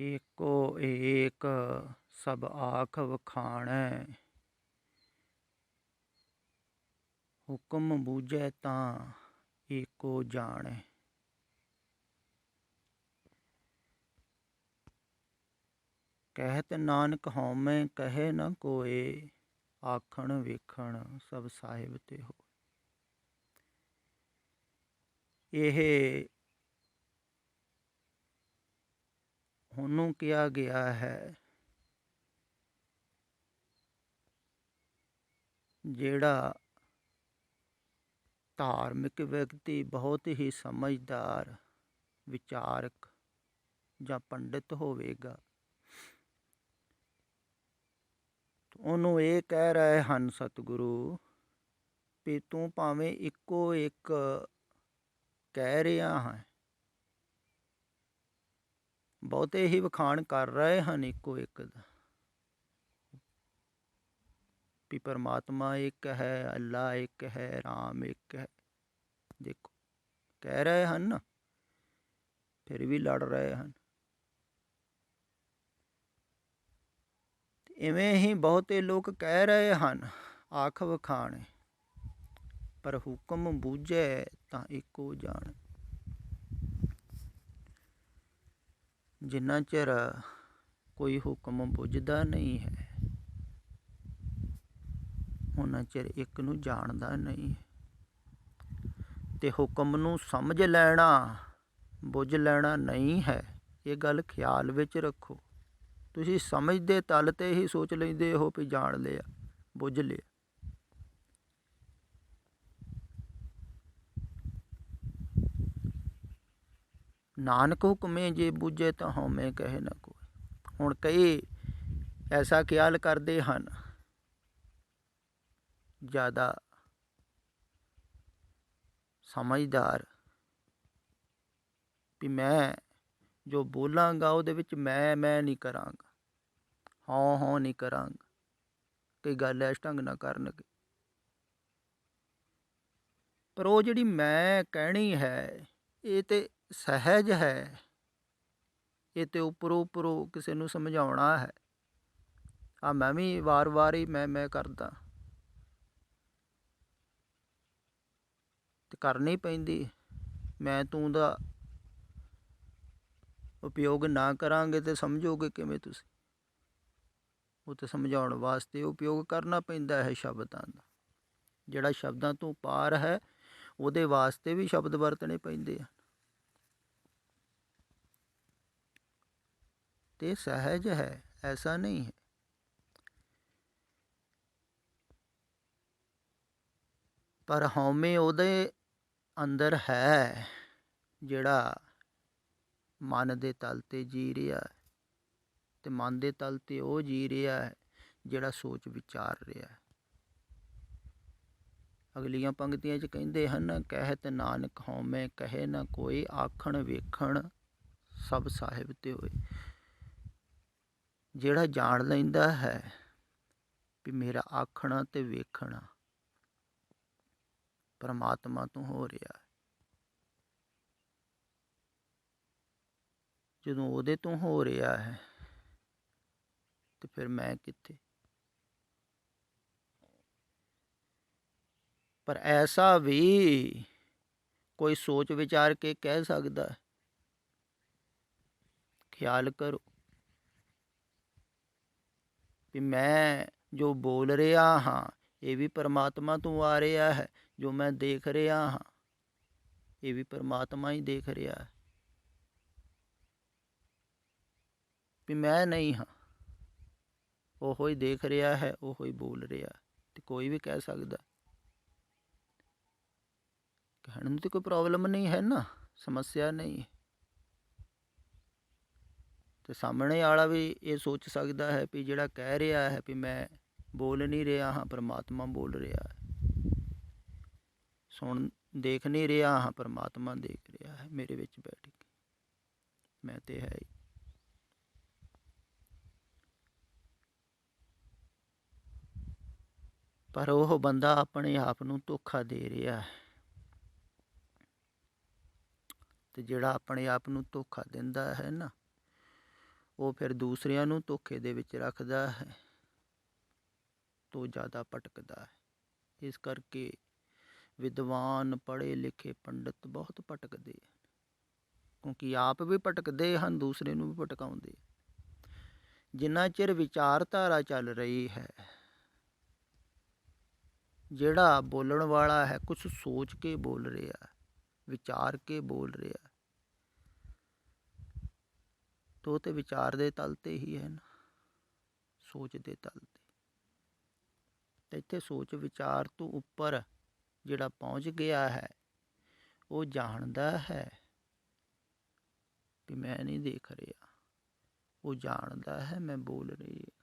ਏਕੋ ਏਕ ਸਭ ਆਖ ਵਖਾਣੈ, ਹੁਕਮ ਬੂਝੈ ਤਾਂ ਏਕੋ ਜਾਣੈ। ਕਹਿਤ ਨਾਨਕ ਹਉਮੈ ਕਹੈ ਨ ਕੋਇ, ਆਖਣ ਵੇਖਣ ਸਭ ਸਾਹਿਬ ਤੇ ਹੋਏ। ਇਹ ਉਹਨੂੰ ਕਿਹਾ ਗਿਆ ਹੈ ਜਿਹੜਾ ਧਾਰਮਿਕ ਵਿਅਕਤੀ ਬਹੁਤ ਹੀ ਸਮਝਦਾਰ ਵਿਚਾਰਕ ਜਾਂ ਪੰਡਿਤ ਹੋਵੇਗਾ, ਉਹਨੂੰ ਇਹ ਕਹਿ ਰਹੇ ਹਨ ਸਤਿਗੁਰੂ ਵੀ ਤੂੰ ਭਾਵੇਂ ਇੱਕੋ ਇੱਕ ਕਹਿ ਰਿਹਾ ਹੈ, ਬਹੁਤੇ ਹੀ ਵਖਾਣ ਕਰ ਰਹੇ ਹਨ ਇੱਕੋ ਇੱਕ ਦਾ ਵੀ ਪਰਮਾਤਮਾ ਇੱਕ ਹੈ, ਅੱਲਾ ਇੱਕ ਹੈ, ਰਾਮ ਇੱਕ ਹੈ। ਦੇਖੋ ਕਹਿ ਰਹੇ ਹਨ ਨਾ, ਫਿਰ ਵੀ ਲੜ ਰਹੇ ਹਨ। ਇਵੇਂ ਹੀ ਬਹੁਤੇ ਲੋਕ ਕਹਿ ਰਹੇ ਹਨ ਆਖ ਵਖਾਣੇ, ਪਰ ਹੁਕਮ ਬੂਝੈ ਤਾਂ ਇੱਕੋ ਜਾਣ। ਜਿੰਨਾ ਚਿਰ ਕੋਈ ਹੁਕਮ ਬੁੱਝਦਾ ਨਹੀਂ ਹੈ, ਉਹਨਾਂ ਚਿਰ ਇੱਕ ਨੂੰ ਜਾਣਦਾ ਨਹੀਂ। ਤੇ ਹੁਕਮ ਨੂੰ ਸਮਝ ਲੈਣਾ, ਬੁੱਝ ਲੈਣਾ ਨਹੀਂ ਹੈ, ਇਹ ਗੱਲ ਖਿਆਲ ਵਿੱਚ ਰੱਖੋ। ਤੁਸੀਂ ਸਮਝਦੇ ਤਲ 'ਤੇ ਹੀ ਸੋਚ ਲੈਂਦੇ ਹੋ ਵੀ ਜਾਣ ਲਿਆ, ਬੁੱਝ ਲਿਆ। ਨਾਨਕ ਹੁਕਮੇ ਜੇ ਬੁੱਝੇ ਤਾਂ ਹਉਮੈ ਕਹੈ ਨ ਕੋਇ। ਹੁਣ ਕਈ ਐਸਾ ਖਿਆਲ ਕਰਦੇ ਹਨ, ਜ਼ਿਆਦਾ ਸਮਝਦਾਰ, ਵੀ ਮੈਂ ਜੋ ਬੋਲਾਂਗਾ ਉਹਦੇ ਵਿੱਚ ਮੈਂ ਨਹੀਂ ਕਰਾਂਗਾ, ਹਾਂ ਨਹੀਂ ਕਰਾਂਗਾ। ਕਈ ਗੱਲ ਇਸ ਢੰਗ ਨਾਲ ਕਰਨਗੇ, ਪਰ ਉਹ ਜਿਹੜੀ ਮੈਂ ਕਹਿਣੀ ਹੈ ਇਹ ਤਾਂ ਸਹਿਜ ਹੈ। ਇਹ ਤਾਂ ਉੱਪਰੋਂ ਕਿਸੇ ਨੂੰ ਸਮਝਾਉਣਾ ਹੈ। ਮੈਂ ਵੀ ਵਾਰ ਹੀ ਮੈਂ ਕਰਦਾ, ਤੇ ਕਰਨੀ ਪੈਂਦੀ। ਮੈਂ ਤੂੰ ਦਾ ਉਪਯੋਗ ਨਾ ਕਰਾਂਗੇ ਤੇ ਸਮਝੋਗੇ ਕਿਵੇਂ ਤੁਸੀਂ? ਉਹ ਤਾਂ ਸਮਝਾਉਣ ਵਾਸਤੇ ਉਪਯੋਗ ਕਰਨਾ ਪੈਂਦਾ ਹੈ ਸ਼ਬਦਾਂ ਦਾ। ਜਿਹੜਾ ਸ਼ਬਦਾਂ ਤੋਂ ਪਾਰ ਹੈ ਉਹਦੇ ਵਾਸਤੇ ਵੀ ਸ਼ਬਦ ਵਰਤਣੇ ਪੈਂਦੇ ਹਨ। ਤੇ ਸਹਿਜ ਹੈ, ਐਸਾ ਨਹੀਂ ਹੈ। ਪਰ ਹਉਮੈ ਉਹਦੇ ਅੰਦਰ ਹੈ ਜਿਹੜਾ ਮਨ ਦੇ ਤਲ 'ਤੇ ਜੀ ਰਿਹਾ ਹੈ, ਅਤੇ ਮਨ ਦੇ ਤਲ 'ਤੇ ਉਹ ਜੀ ਰਿਹਾ ਹੈ ਜਿਹੜਾ ਸੋਚ ਵਿਚਾਰ ਰਿਹਾ ਹੈ। ਅਗਲੀਆਂ ਪੰਗਤੀਆਂ 'ਚ ਕਹਿੰਦੇ ਹਨ, ਕਹਿਤ ਨਾਨਕ ਹਉਮੈ ਕਹੈ ਨ ਕੋਇ, ਆਖਣ ਵੇਖਣ ਸਭ ਸਾਹਿਬ ਤੇ ਹੋਏ। ਜਿਹੜਾ ਜਾਣ ਲੈਂਦਾ ਹੈ ਵੀ ਮੇਰਾ ਆਖਣਾ ਤੇ ਵੇਖਣਾ ਪਰਮਾਤਮਾ ਤੋਂ ਹੋ ਰਿਹਾ ਹੈ, ਜਦੋਂ ਉਹਦੇ ਤੋਂ ਹੋ ਰਿਹਾ ਹੈ ਤੇ ਫਿਰ ਮੈਂ ਕਿੱਥੇ? ਪਰ ਐਸਾ ਵੀ ਕੋਈ ਸੋਚ ਵਿਚਾਰ ਕੇ ਕਹਿ ਸਕਦਾ ਹੈ। ਖਿਆਲ ਕਰੋ ਵੀ ਮੈਂ ਜੋ ਬੋਲ ਰਿਹਾ ਹਾਂ ਇਹ ਵੀ ਪਰਮਾਤਮਾ ਤੋਂ ਆ ਰਿਹਾ ਹੈ, ਜੋ ਮੈਂ ਦੇਖ ਰਿਹਾ ਹਾਂ ਇਹ ਵੀ ਪਰਮਾਤਮਾ ਹੀ ਦੇਖ ਰਿਹਾ ਹੈ, ਵੀ ਮੈਂ ਨਹੀਂ ਹਾਂ। ਉਹੋ ਹੀ ਦੇਖ ਰਿਹਾ ਹੈ, ਉਹੋ ਹੀ ਬੋਲ ਰਿਹਾ। ਤੇ ਕੋਈ ਵੀ ਕਹਿ ਸਕਦਾ, ਕਹਿਣ ਨੂੰ ਤਾਂ ਕੋਈ ਪ੍ਰੋਬਲਮ ਨਹੀਂ ਹੈ ਨਾ, ਸਮੱਸਿਆ ਨਹੀਂ। ਤੇ ਸਾਹਮਣੇ ਵਾਲਾ ਵੀ ਇਹ ਸੋਚ ਸਕਦਾ ਹੈ ਵੀ ਜਿਹੜਾ ਕਹਿ ਰਿਹਾ ਹੈ ਵੀ ਮੈਂ ਬੋਲ ਨਹੀਂ ਰਿਹਾ ਹਾਂ, ਪਰਮਾਤਮਾ ਬੋਲ ਰਿਹਾ ਹੈ। ਦੇਖ ਨਹੀਂ ਰਿਹਾ ਹਾਂ, ਪਰਮਾਤਮਾ ਦੇਖ ਰਿਹਾ ਹੈ ਮੇਰੇ ਵਿੱਚ ਬੈਠ ਕੇ। ਮੈਂ ਤੇ ਹੈ ਹੀ। ਪਰ ਉਹ ਬੰਦਾ ਆਪਣੇ ਆਪ ਨੂੰ ਧੋਖਾ ਦੇ ਰਿਹਾ ਹੈ, ਤੇ ਜਿਹੜਾ ਆਪਣੇ ਆਪ ਨੂੰ ਧੋਖਾ ਦਿੰਦਾ ਹੈ ਨਾ, ਉਹ ਫਿਰ ਦੂਸਰਿਆਂ ਨੂੰ ਧੋਖੇ ਦੇ ਵਿੱਚ ਰੱਖਦਾ ਹੈ ਤੋਂ ਜ਼ਿਆਦਾ ਭਟਕਦਾ ਹੈ। ਇਸ ਕਰਕੇ ਵਿਦਵਾਨ ਪੜ੍ਹੇ ਲਿਖੇ ਪੰਡਿਤ ਬਹੁਤ ਭਟਕਦੇ ਹਨ, ਕਿਉਂਕਿ ਆਪ ਵੀ ਭਟਕਦੇ ਹਨ, ਦੂਸਰੇ ਨੂੰ ਵੀ ਭਟਕਾਉਂਦੇ। ਜਿੰਨਾ ਚਿਰ ਵਿਚਾਰਧਾਰਾ ਚੱਲ ਰਹੀ ਹੈ, ਜਿਹੜਾ ਬੋਲਣ ਵਾਲਾ ਹੈ ਕੁਛ ਸੋਚ ਕੇ ਬੋਲ ਰਿਹਾ, ਵਿਚਾਰ ਕੇ ਬੋਲ ਰਿਹਾ, ਤੋ ਤੇ ਵਿਚਾਰ ਦੇ ਤਲ ਤੇ ਹੀ ਹੈ ਨਾ, ਸੋਚ ਦੇ ਤਲ ਤੇ। ਤੇ ਇੱਥੇ ਸੋਚ ਵਿਚਾਰ ਤੋਂ ਉੱਪਰ ਜਿਹੜਾ ਪਹੁੰਚ ਗਿਆ ਹੈ, ਉਹ ਜਾਣਦਾ ਹੈ ਕਿ ਮੈਂ ਨਹੀਂ ਦੇਖ ਰਿਹਾ, ਉਹ ਜਾਣਦਾ ਹੈ ਮੈਂ ਬੋਲ ਰਹੀ ਹਾਂ।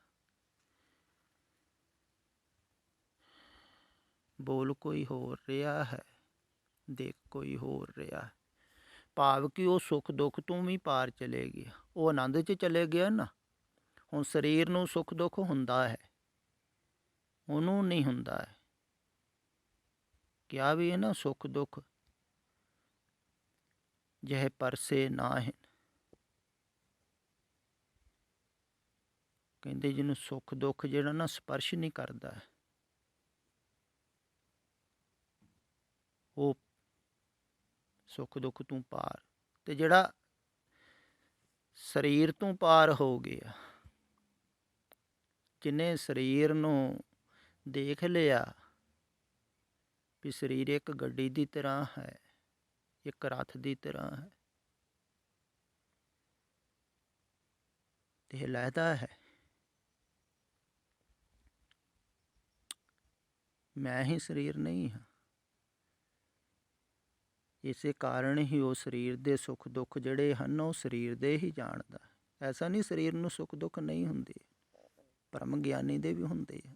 ਬੋਲ ਕੋਈ ਹੋਰ ਰਿਹਾ ਹੈ, ਦੇਖ ਕੋਈ ਹੋਰ ਰਿਹਾ ਹੈ। ਭਾਵ ਕਿ ਉਹ ਸੁੱਖ ਦੁੱਖ ਤੋਂ ਵੀ ਪਾਰ ਚਲੇ ਗਿਆ, ਉਹ ਆਨੰਦ 'ਚ ਚਲੇ ਗਿਆ ਨਾ। ਹੁਣ ਸਰੀਰ ਨੂੰ ਸੁੱਖ ਦੁੱਖ ਹੁੰਦਾ ਹੈ, ਉਹਨੂੰ ਨਹੀਂ ਹੁੰਦਾ ਹੈ। ਕਿਹਾ ਵੀ ਹੈ ਨਾ, ਸੁੱਖ ਦੁੱਖ ਜਿਹੇ ਪਰਸੇ ਨਾ ਹਨ। ਕਹਿੰਦੇ ਜਿਹਨੂੰ ਸੁੱਖ ਦੁੱਖ ਜਿਹੜਾ ਨਾ ਸਪਰਸ਼ ਨਹੀਂ ਕਰਦਾ, ਉਹ ਸੁੱਖ ਦੁੱਖ ਤੋਂ ਪਾਰ। ਤੇ ਜਿਹੜਾ ਸਰੀਰ ਤੋਂ ਪਾਰ ਹੋ ਗਿਆ, ਜਿਹਨੇ ਸਰੀਰ ਨੂੰ ਦੇਖ ਲਿਆ ਵੀ ਸਰੀਰ ਇੱਕ ਗੱਡੀ ਦੀ ਤਰ੍ਹਾਂ ਹੈ, ਇੱਕ ਰੱਥ ਦੀ ਤਰ੍ਹਾਂ ਹੈ, ਤੇ ਲਹਿਦਾ ਹੈ, ਮੈਂ ਹੀ ਸਰੀਰ ਨਹੀਂ ਹਾਂ। ਇਸੇ ਕਾਰਨ ਹੀ ਉਹ ਸਰੀਰ ਦੇ ਸੁੱਖ ਦੁੱਖ ਜਿਹੜੇ ਹਨ, ਉਹ ਸਰੀਰ ਦੇ ਹੀ ਜਾਣਦਾ। ਐਸਾ ਨਹੀਂ ਸਰੀਰ ਨੂੰ ਸੁੱਖ ਦੁੱਖ ਨਹੀਂ ਹੁੰਦੇ, ਪਰਮ ਗਿਆਨੀ ਦੇ ਵੀ ਹੁੰਦੇ ਆ।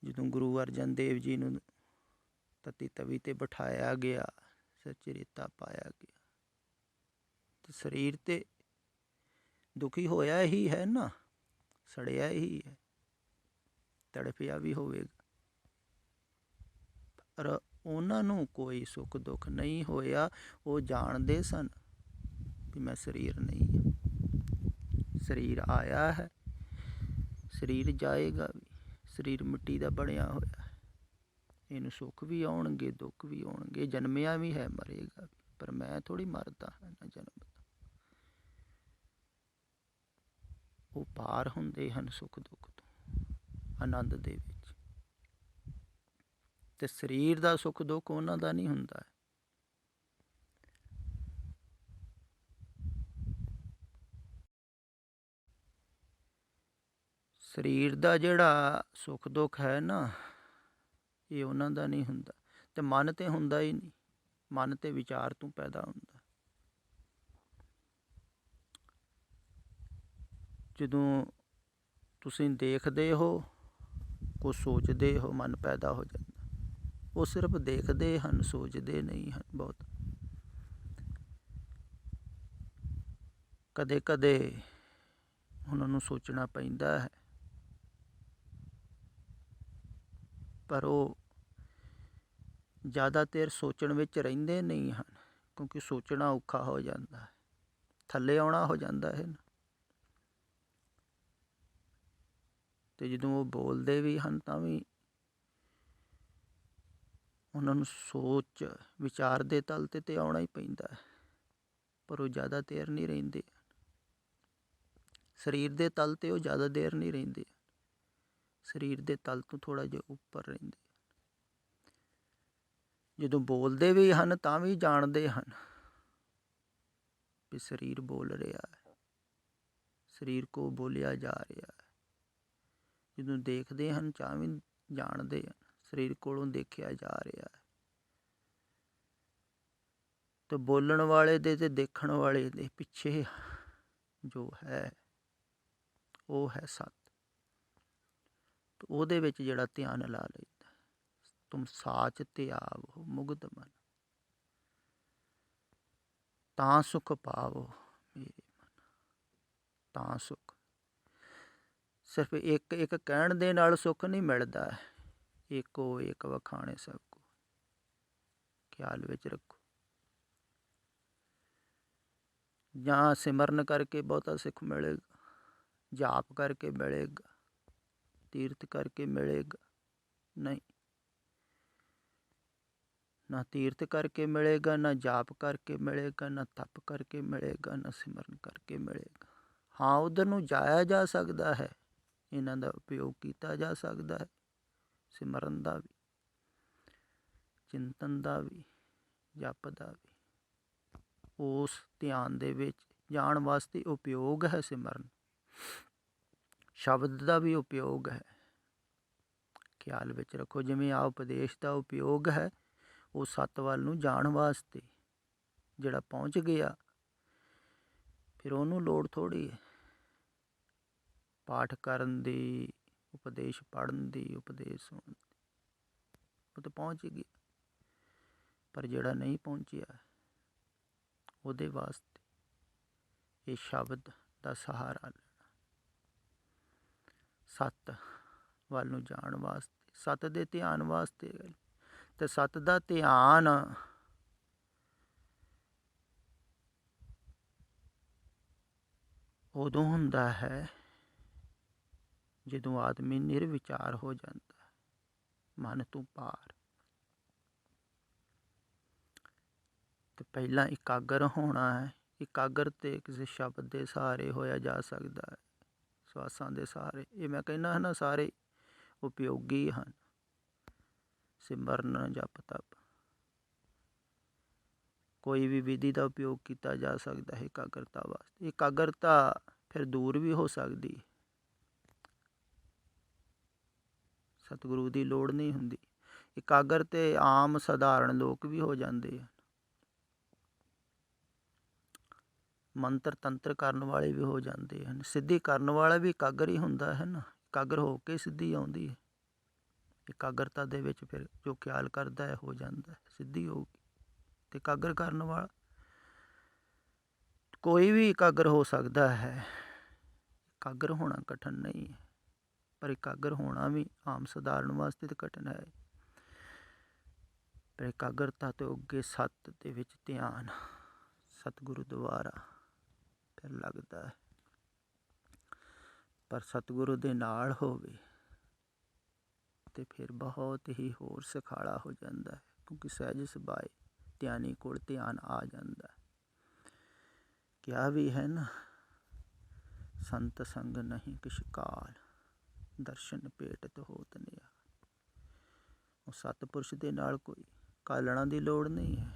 ਜਦੋਂ ਗੁਰੂ ਅਰਜਨ ਦੇਵ ਜੀ ਨੂੰ ਤਤੀ ਤਵੀ 'ਤੇ ਬਿਠਾਇਆ ਗਿਆ, ਸਿਰ 'ਚ ਰੇਤਾ ਪਾਇਆ ਗਿਆ, ਤੇ ਸਰੀਰ ਤੇ ਦੁਖੀ ਹੋਇਆ ਹੀ ਹੈ ਨਾ, ਸੜਿਆ ਹੀ ਹੈ, ਤੜਫਿਆ ਵੀ ਹੋਵੇਗਾ, ਪਰ ਉਹਨਾਂ ਨੂੰ ਕੋਈ ਸੁੱਖ ਦੁੱਖ ਨਹੀਂ ਹੋਇਆ। ਉਹ ਜਾਣਦੇ ਸਨ ਕਿ ਮੈਂ ਸਰੀਰ ਨਹੀਂ ਹਾਂ, ਸਰੀਰ ਆਇਆ ਹੈ, ਸਰੀਰ ਜਾਏਗਾ ਵੀ, ਸਰੀਰ ਮਿੱਟੀ ਦਾ ਬਣਿਆ ਹੋਇਆ ਹੈ, ਇਹਨੂੰ ਸੁੱਖ ਵੀ ਆਉਣਗੇ, ਦੁੱਖ ਵੀ ਆਉਣਗੇ, ਜਨਮਿਆ ਵੀ ਹੈ, ਮਰੇਗਾ ਵੀ, ਪਰ ਮੈਂ ਥੋੜ੍ਹੀ ਮਰਦਾ ਹਾਂ ਨਾ ਜਨਮਦਾ। ਉਹ ਪਾਰ ਹੁੰਦੇ ਹਨ ਸੁੱਖ ਦੁੱਖ ਤੋਂ, ਆਨੰਦ ਦੇ ਵਿੱਚ। ਤੇ ਸਰੀਰ ਦਾ ਸੁੱਖ ਦੁੱਖ ਉਹਨਾਂ ਦਾ ਨਹੀਂ ਹੁੰਦਾ। ਸਰੀਰ ਦਾ ਜਿਹੜਾ ਸੁੱਖ ਦੁੱਖ ਹੈ ਨਾ, ਇਹ ਉਹਨਾਂ ਦਾ ਨਹੀਂ ਹੁੰਦਾ। ਤੇ ਮਨ ਤੇ ਹੁੰਦਾ ਹੀ ਨਹੀਂ, ਮਨ ਤੇ ਵਿਚਾਰ ਤੋਂ ਪੈਦਾ ਹੁੰਦਾ। ਜਦੋਂ ਤੁਸੀਂ ਦੇਖਦੇ ਹੋ, ਕੁਛ ਸੋਚਦੇ ਹੋ, ਮਨ ਪੈਦਾ ਹੋ ਜਾਂਦਾ। ਉਹ ਸਿਰਫ ਦੇਖਦੇ ਹਨ, ਸੋਚਦੇ ਨਹੀਂ ਹਨ ਬਹੁਤ। ਕਦੇ ਕਦੇ ਉਹਨਾਂ ਨੂੰ ਸੋਚਣਾ ਪੈਂਦਾ ਹੈ, ਪਰ ਉਹ ਜ਼ਿਆਦਾ ਦੇਰ ਸੋਚਣ ਵਿੱਚ ਰਹਿੰਦੇ ਨਹੀਂ ਹਨ, ਕਿਉਂਕਿ ਸੋਚਣਾ ਔਖਾ ਹੋ ਜਾਂਦਾ ਹੈ, ਥੱਲੇ ਆਉਣਾ ਹੋ ਜਾਂਦਾ ਹੈ ਨਾ। ਤੇ ਜਦੋਂ ਉਹ ਬੋਲਦੇ ਵੀ ਹਨ ਤਾਂ ਵੀ ਉਹਨਾਂ ਨੂੰ ਸੋਚ ਵਿਚਾਰ ਦੇ ਤਲ ਤੇ ਆਉਣਾ ਹੀ ਪੈਂਦਾ ਹੈ, ਪਰ ਉਹ ਜ਼ਿਆਦਾ ਦੇਰ ਨਹੀਂ ਰਹਿੰਦੇ। ਸਰੀਰ ਦੇ ਤਲ ਤੇ ਉਹ ਜ਼ਿਆਦਾ ਦੇਰ ਨਹੀਂ ਰਹਿੰਦੇ, ਸਰੀਰ ਦੇ ਤਲ ਤੋਂ ਥੋੜ੍ਹਾ ਜਿਹਾ ਉੱਪਰ ਰਹਿੰਦੇ। ਜਦੋਂ ਬੋਲਦੇ ਵੀ ਹਨ ਤਾਂ ਵੀ ਜਾਣਦੇ ਹਨ ਵੀ ਸਰੀਰ ਬੋਲ ਰਿਹਾ ਹੈ, ਸਰੀਰ ਕੋ ਬੋਲਿਆ ਜਾ ਰਿਹਾ ਹੈ। ਜਦੋਂ ਦੇਖਦੇ ਹਨ ਤਾਂ ਵੀ ਜਾਣਦੇ ਹਨ ਸਰੀਰ ਕੋਲੋਂ ਦੇਖਿਆ ਜਾ ਰਿਹਾ ਹੈ। ਤੇ ਬੋਲਣ ਵਾਲੇ ਦੇ ਤੇ ਦੇਖਣ ਵਾਲੇ ਦੇ ਪਿੱਛੇ ਜੋ ਹੈ ਉਹ ਹੈ ਸੱਤ। ਉਹਦੇ ਵਿੱਚ ਜਿਹੜਾ ਧਿਆਨ ਲਾ ਲੈਂਦਾ, ਤੁਮ ਸਾਚ ਤੇ ਆਵੋ ਮੁਗਧ ਮਨ, ਤਾਂ ਸੁਖ ਪਾਵੋ ਮੇਰੇ ਮਨ, ਤਾਂ ਸੁਖ। ਸਿਰਫ ਇੱਕ ਇੱਕ ਕਹਿਣ ਦੇ ਨਾਲ ਸੁੱਖ ਨਹੀਂ ਮਿਲਦਾ, ਏਕੋ ਏਕ ਵਖਾਣੇ ਸਭ ਕੋ, ਖਿਆਲ ਵਿੱਚ ਰੱਖੋ। ਜਾਂ ਸਿਮਰਨ ਕਰਕੇ ਬਹੁਤਾ ਸੁੱਖ ਮਿਲੇਗਾ, ਜਾਪ ਕਰਕੇ ਮਿਲੇਗਾ, ਤੀਰਥ ਕਰਕੇ ਮਿਲੇਗਾ? ਨਹੀਂ, ਨਾ ਤੀਰਥ ਕਰਕੇ ਮਿਲੇਗਾ, ਨਾ ਜਾਪ ਕਰਕੇ ਮਿਲੇਗਾ, ਨਾ ਤਪ ਕਰਕੇ ਮਿਲੇਗਾ, ਨਾ ਸਿਮਰਨ ਕਰਕੇ ਮਿਲੇਗਾ। ਹਾਂ, ਉਧਰ ਨੂੰ ਜਾਇਆ ਜਾ ਸਕਦਾ ਹੈ, ਇਹਨਾਂ ਦਾ ਉਪਯੋਗ ਕੀਤਾ ਜਾ ਸਕਦਾ ਹੈ, ਸਿਮਰਨ ਦਾ ਵੀ, ਚਿੰਤਨ ਦਾ ਵੀ, ਜਪ ਦਾ ਵੀ। ਉਸ ਧਿਆਨ ਦੇ ਵਿੱਚ ਜਾਣ ਵਾਸਤੇ ਉਪਯੋਗ ਹੈ ਸਿਮਰਨ, ਸ਼ਬਦ ਦਾ ਵੀ ਉਪਯੋਗ ਹੈ। ਖਿਆਲ ਵਿੱਚ ਰੱਖੋ, ਜਿਵੇਂ ਆ ਉਪਦੇਸ਼ ਦਾ ਉਪਯੋਗ ਹੈ ਉਹ ਸੱਤ ਵੱਲ ਨੂੰ ਜਾਣ ਵਾਸਤੇ। ਜਿਹੜਾ ਪਹੁੰਚ ਗਿਆ ਫਿਰ ਉਹਨੂੰ ਲੋੜ ਥੋੜ੍ਹੀ ਹੈ ਪਾਠ ਕਰਨ ਦੀ, ਉਪਦੇਸ਼ ਪੜ੍ਹਨ ਦੀ, ਉਪਦੇਸ਼ ਸੁਣਨ ਦੀ। ਉਹ ਤਾਂ ਪਹੁੰਚ ਹੀ ਗਿਆ। ਪਰ ਜਿਹੜਾ ਨਹੀਂ ਪਹੁੰਚਿਆ ਉਹਦੇ ਵਾਸਤੇ ਇਹ ਸ਼ਬਦ ਦਾ ਸਹਾਰਾ ਲੈਣਾ, ਸੱਤ ਵੱਲ ਨੂੰ ਜਾਣ ਵਾਸਤੇ, ਸੱਤ ਦੇ ਧਿਆਨ ਵਾਸਤੇ। ਤੇ ਸੱਤ ਦਾ ਧਿਆਨ ਉਦੋਂ ਹੁੰਦਾ ਹੈ ਜਦੋਂ ਆਦਮੀ ਨਿਰਵਿਚਾਰ ਹੋ ਜਾਂਦਾ ਹੈ, ਮਨ ਤੋਂ ਪਾਰ। ਤੇ ਪਹਿਲਾਂ ਇਕਾਗਰ ਹੋਣਾ ਹੈ। ਇਕਾਗਰ ਤੇ ਕਿਸੇ ਸ਼ਬਦ ਦੇ ਸਹਾਰੇ ਹੋਇਆ ਜਾ ਸਕਦਾ ਹੈ, ਸਵਾਸਾਂ ਦੇ ਸਹਾਰੇ। ਇਹ ਮੈਂ ਕਹਿੰਦਾ ਹਾਂ ਨਾ, ਸਾਰੇ ਉਪਯੋਗੀ ਹਨ। ਸਿਮਰਨ, ਜਪ, ਤਪ, ਕੋਈ ਵੀ ਵਿਧੀ ਦਾ ਉਪਯੋਗ ਕੀਤਾ ਜਾ ਸਕਦਾ ਹੈ ਇਕਾਗਰਤਾ ਵਾਸਤੇ। ਇਕਾਗਰਤਾ ਫਿਰ ਦੂਰ ਵੀ ਹੋ ਸਕਦੀ, ਸਤਿਗੁਰੂ ਦੀ ਲੋੜ ਨਹੀਂ ਹੁੰਦੀ। ਇਕਾਗਰ ਤੇ ਆਮ ਸਧਾਰਨ ਲੋਕ ਵੀ ਹੋ ਜਾਂਦੇ ਹਨ, ਮੰਤਰ ਤੰਤਰ ਕਰਨ ਵਾਲੇ ਵੀ ਹੋ ਜਾਂਦੇ ਹਨ। ਸਿੱਧੀ ਕਰਨ ਵਾਲਾ ਵੀ ਇਕਾਗਰ ਹੀ ਹੁੰਦਾ ਹੈ ਨਾ, ਇਕਾਗਰ ਹੋ ਕੇ ਸਿੱਧੀ ਆਉਂਦੀ ਹੈ। ਇਕਾਗਰਤਾ ਦੇ ਵਿੱਚ ਫਿਰ ਜੋ ਖਿਆਲ ਕਰਦਾ ਹੈ ਹੋ ਜਾਂਦਾ ਹੈ, ਸਿੱਧੀ ਹੋਊਗੀ। ਤੇ ਇਕਾਗਰ ਕਰਨ ਵਾਲਾ ਕੋਈ ਵੀ ਇਕਾਗਰ ਹੋ ਸਕਦਾ ਹੈ। ਇਕਾਗਰ ਹੋਣਾ ਕਠਿਨ ਨਹੀਂ ਹੈ, ਪਰ ਇਕਾਗਰ ਹੋਣਾ ਵੀ ਆਮ ਸਧਾਰਨ ਵਾਸਤੇ ਤਾਂ ਕਠਿਨ ਹੈ। ਪਰ ਇਕਾਗਰਤਾ ਤੋਂ ਅੱਗੇ ਸੱਤ ਦੇ ਵਿੱਚ ਧਿਆਨ ਸਤਿਗੁਰੂ ਦੁਆਰਾ ਫਿਰ ਲੱਗਦਾ ਹੈ। ਪਰ ਸਤਿਗੁਰੂ ਦੇ ਨਾਲ ਹੋਵੇ ਤੇ ਫਿਰ ਬਹੁਤ ਹੀ ਹੋਰ ਸੁਖਾਲਾ ਹੋ ਜਾਂਦਾ ਹੈ, ਕਿਉਂਕਿ ਸਹਿਜ ਸੁਭਾਏ ਧਿਆਨੀ ਕੋਲ ਧਿਆਨ ਆ ਜਾਂਦਾ। ਕਿਹਾ ਵੀ ਹੈ ਨਾ, ਸੰਤ ਸੰਗ ਨਹੀਂ ਕਿਛ ਕਾਲ, ਦਰਸ਼ਨ ਭੇਟਤ ਹੋਤ ਨਿਹਾਲ। ਉਹ ਸਤਿਪੁਰਸ਼ ਦੇ ਨਾਲ ਕੋਈ ਕਾਲਣਾ ਦੀ ਲੋੜ ਨਹੀਂ ਹੈ।